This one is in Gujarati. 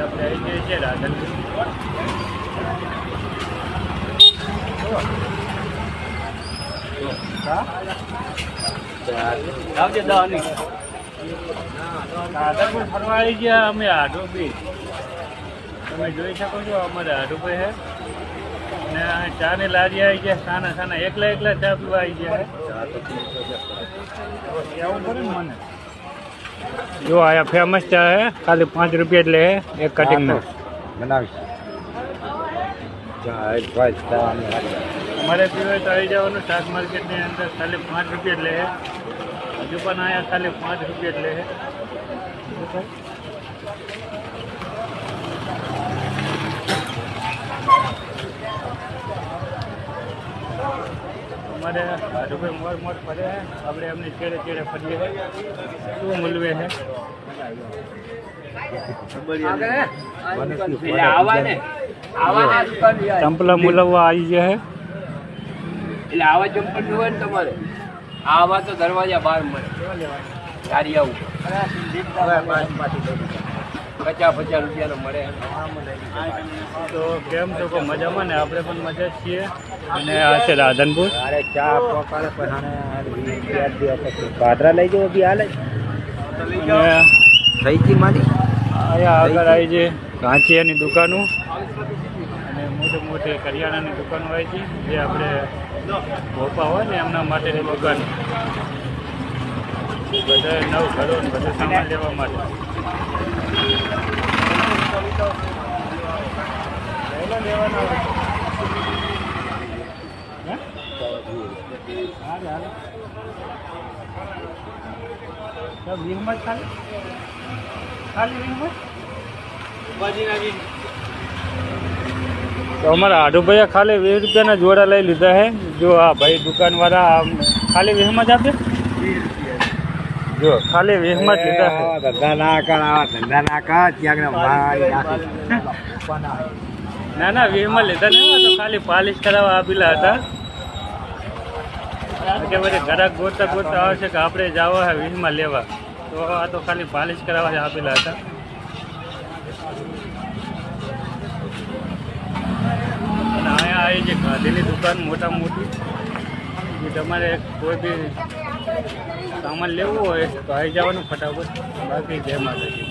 આપણે આવી જઈએ છીએ રાધનપુર. રાધનપુર ફરવા આવી ગયા અમે આઢો બી. તમે જોઈ શકો છો અમારે આઢુભાઈ છે ને ચા ની લારી આવી ગયા. સાના સાના એકલા ચા પીવા આવી ગયા. કેવું પડે ને મને. જો આયા ફેમસ ચા હે, ખાલી 5 રૂપિયા એટલે હે એક કટિંગ નો બનાવીશ. અમારે પીવાય તો આવી જવાનું શાક માર્કેટની અંદર. ખાલી 5 રૂપિયા એટલે હે. હજુ પણ આયા ખાલી 5 રૂપિયા એટલે હે. અમારે આઢુભાઈ મોર ફરે છે, આપણે એમની ચેડે ફરીએ શું મૂલવે છે. ચંપલા મુલવવા આવી ગયા છે. એટલે આવા ચંપલ હોય ને તમારે આવા તો દરવાજા બહાર મળે. ગાડી આવું 50-50 રૂપિયાનો મળે. તો કેમ છો કો મજામાં ને? આપણે પણ મજા જ છીએ. અને આ છે રાધનપુર. ચા પાદરા લઈ જાઓ બી હાલે. અહીંયા આગળ આવી છે ઘાંચિયાની દુકાનો અને મોટી કરિયાણાની દુકાનો આવી છે, જે આપણે ભોપા હોય ને એમના માટેની દુકાન. બધા નવ ઘરો બધું સામાન લેવા માટે. લેવાના હોય વીમત ખાલી વીમત. તો અમારા આઢુભાઈએ ખાલી 20 રૂપિયાના જોડા લઈ લીધા છે. જો આ ભાઈ દુકાનવાળા ખાલી 20 જ આપે. જો ખાલી 20 જ લીધા છે. ધંધા ના કર ત્યાં ના 20 લીધા ને તો ખાલી પાલિશ કરાવવા આપેલા હતા. કે પછી ઘરાક ગોતતા આવશે કે આપણે જવા હે 20 લેવા, તો આ તો ખાલી પાલિશ કરાવવા આપેલા હતા. અને અહીંયા આવી છે ગાંધીની દુકાન મોટી. જે તમારે કોઈ બી સામાન લેવું હોય તો આવી જવાનું ફટાફટ. બાકી જય માતાજી.